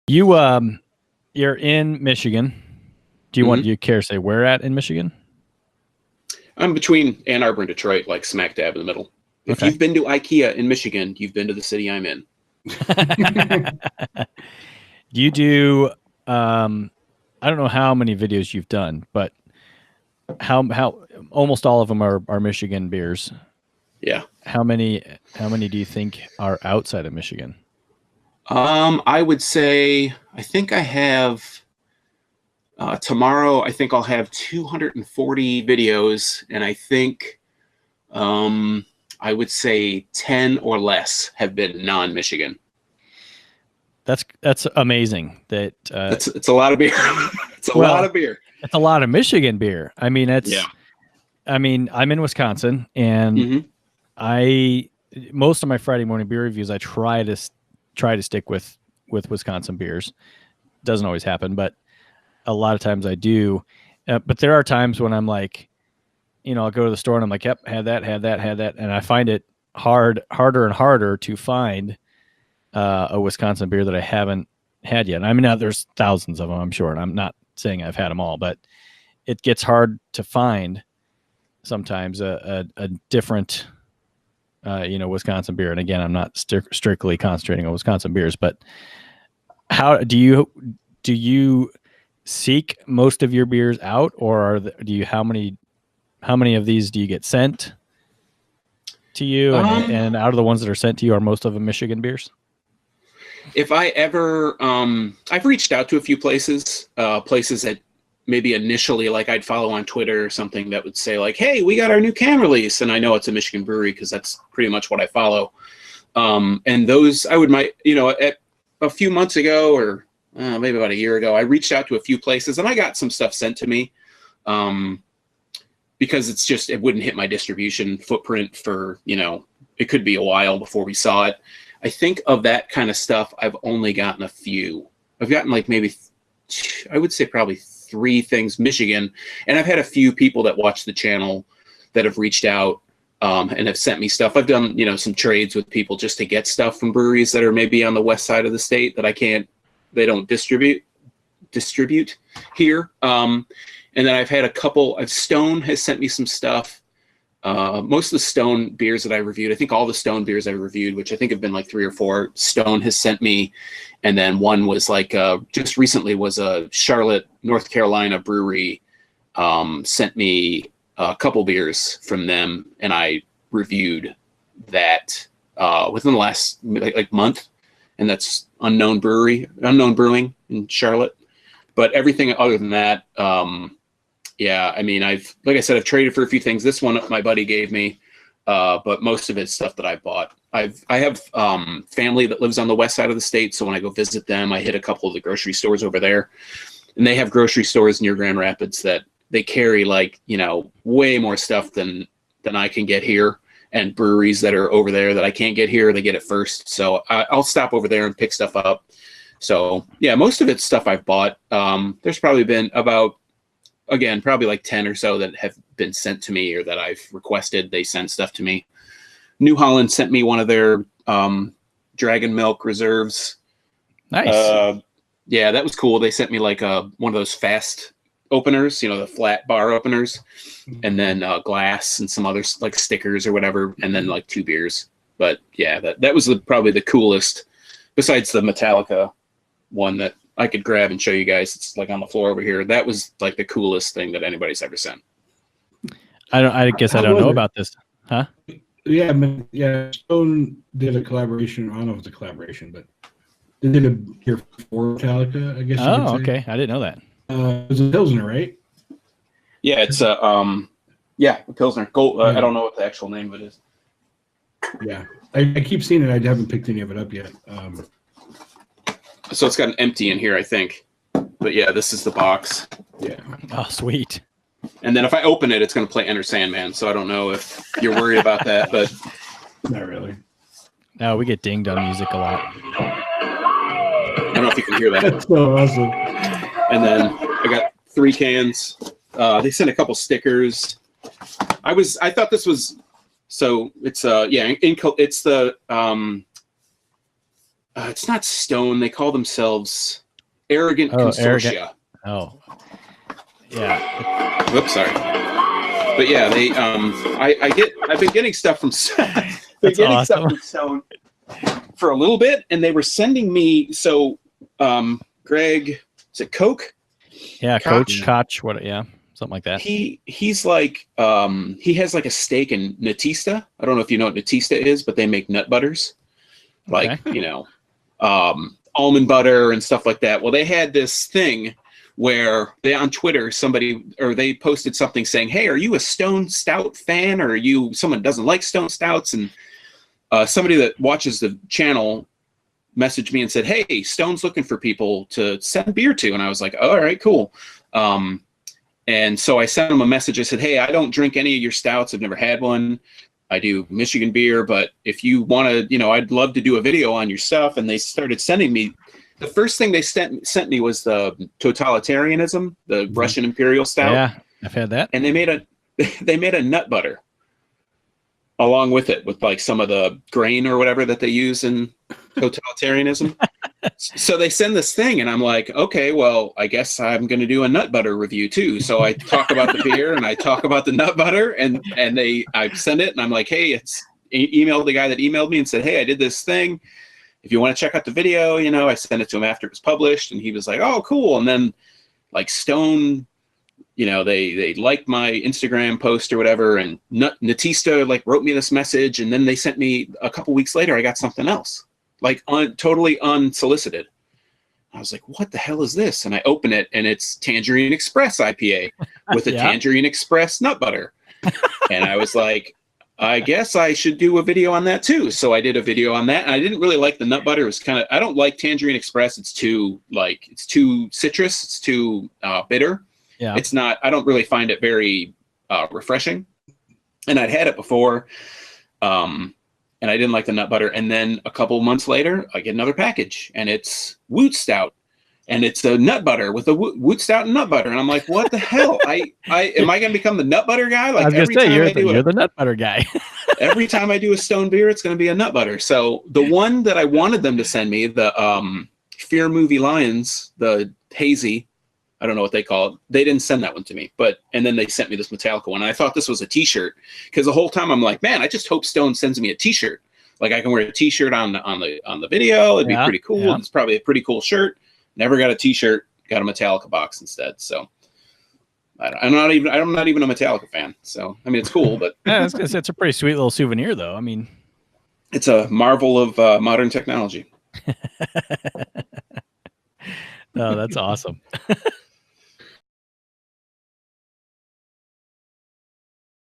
You're in Michigan. Do you care to say where at in Michigan? I'm between Ann Arbor and Detroit, like smack dab in the middle. If you've been to IKEA in Michigan, you've been to the city I'm in. You do. I don't know how many videos you've done, but how almost all of them are Michigan beers. Yeah. How many do you think are outside of Michigan? I would say I think I have tomorrow. I think I'll have 240 videos, and I think I would say 10 or less have been non-Michigan. That's amazing. It's a lot of beer. It's a lot of beer. It's a lot of Michigan beer. I mean, I mean, I'm in Wisconsin, and most of my Friday morning beer reviews, I try to stick with Wisconsin beers. Doesn't always happen, but a lot of times I do. But there are times when I'm like, I'll go to the store and I'm like, yep, had that, and I find it harder and harder to find a Wisconsin beer that I haven't had yet. I mean, there's thousands of them, I'm sure, and I'm not saying I've had them all, but it gets hard to find sometimes a different, Wisconsin beer. And again, I'm not strictly concentrating on Wisconsin beers, but how do you seek most of your beers out, or how many of these do you get sent to you? And out of the ones that are sent to you, are most of them Michigan beers? If I ever, I've reached out to a few places that maybe initially, like I'd follow on Twitter or something that would say like, hey, we got our new can release. And I know it's a Michigan brewery because that's pretty much what I follow. And those at a few months ago or maybe about a year ago, I reached out to a few places and I got some stuff sent to me because it wouldn't hit my distribution footprint for, it could be a while before we saw it. I think of that kind of stuff, I've only gotten a few. I've gotten like maybe, I would say probably 3 things Michigan. And I've had a few people that watch the channel that have reached out and have sent me stuff. I've done, some trades with people just to get stuff from breweries that are maybe on the west side of the state that they don't distribute here. And then I've had a couple, Stone has sent me some stuff. Most of the Stone beers that I reviewed, I think all the Stone beers I reviewed, which I think have been like 3 or 4, Stone has sent me. And then one was like, just recently was a Charlotte, North Carolina brewery, sent me a couple beers from them. And I reviewed that within the last like month. And that's Unknown Brewing in Charlotte. But everything other than that, yeah, I mean, like I said, I've traded for a few things. This one my buddy gave me, but most of it's stuff that I bought. I have family that lives on the west side of the state, so when I go visit them, I hit a couple of the grocery stores over there, and they have grocery stores near Grand Rapids that they carry like way more stuff than I can get here, and breweries that are over there that I can't get here, they get it first. So I'll stop over there and pick stuff up. So yeah, most of it's stuff I've bought. There's probably been probably like 10 or so that have been sent to me or that I've requested. They send stuff to me. New Holland sent me one of their Dragon Milk Reserves. Nice. Yeah, that was cool. They sent me like one of those fast openers, the flat bar openers, and then glass and some other like stickers or whatever, and then like 2 beers. But yeah, that was probably the coolest, besides the Metallica one that I could grab and show you guys. It's like on the floor over here. That was like the coolest thing that anybody's ever sent. I guess I don't know about this. Huh? Yeah. Stone did a collaboration. I don't know if it's a collaboration, but they did a here for Metallica, I guess. Oh, okay. I didn't know that. It was a Pilsner, right? Yeah, it's a Pilsner. Gold. I don't know what the actual name of it is. Yeah, I keep seeing it. I haven't picked any of it up yet. So it's got an empty in here, I think. But yeah, this is the box. Yeah. Oh, sweet. And then if I open it, it's going to play Enter Sandman. So I don't know if you're worried about that, but not really. No, we get dinged on music a lot. I don't know if you can hear that. That's so awesome. And then I got 3 cans. They sent a couple stickers. I thought this was, so it's it's the it's not Stone. They call themselves Arrogant Consortia. Oh, yeah. Whoops, sorry. But yeah, they I've been getting stuff from stuff from Stone for a little bit, and they were sending me Greg, is it Koch? Yeah, Koch, what? Yeah, something like that. He's like he has like a stake in Natista. I don't know if you know what Natista is, but they make nut butters, like almond butter and stuff like that. Well, they had this thing where they on Twitter they posted something saying, "Hey, are you a Stone Stout fan, or are you someone doesn't like Stone Stouts?" And somebody that watches the channel messaged me and said, "Hey, Stone's looking for people to send beer to." And I was like, oh, "All right, cool." And so I sent him a message. I said, "Hey, I don't drink any of your stouts. I've never had one. I do Michigan beer, but if you want to, I'd love to do a video on your stuff." And they started sending me. The first thing they sent me was the totalitarianism, the Russian Imperial Stout. Yeah, I've had that. And they made a nut butter along with it, with like some of the grain or whatever that they use in totalitarianism. So they send this thing, and I'm like, okay, well, I guess I'm going to do a nut butter review too. So I talk about the beer and I talk about the nut butter, and I send it, and I'm like, hey, email the guy that emailed me and said, "Hey, I did this thing. If you want to check out the video," I sent it to him after it was published, and he was like, "Oh, cool." And then like Stone, they liked my Instagram post or whatever, and Natista like wrote me this message, and then they sent me a couple weeks later, I got something else, like totally unsolicited. I was like, "What the hell is this?" And I open it, and it's Tangerine Express IPA with a Tangerine Express nut butter. And I was like, I guess I should do a video on that too. So I did a video on that. And I didn't really like the nut butter. It was I don't like Tangerine Express. It's too citrus. It's too bitter. Yeah. It's not, I don't really find it very refreshing. And I'd had it before. And I didn't like the nut butter. And then a couple months later, I get another package, and it's Woot Stout. And it's a nut butter with a Woot Stout and nut butter. And I'm like, what the hell? Am I going to become the nut butter guy? Like, I was going to say, you're the nut butter guy. Every time I do a Stone beer, it's going to be a nut butter. So the one that I wanted them to send me, the Fear Movie Lions, the hazy, I don't know what they call it. They didn't send that one to me. And then they sent me this Metallica one. And I thought this was a t-shirt, because the whole time I'm like, man, I just hope Stone sends me a t-shirt. Like, I can wear a t-shirt on the video. It'd be pretty cool. Yeah. It's probably a pretty cool shirt. Never got a t-shirt, got a Metallica box instead. So I'm not even a Metallica fan. So, I mean, it's cool, but yeah, it's a pretty sweet little souvenir though. I mean, it's a marvel of modern technology. Oh, that's awesome.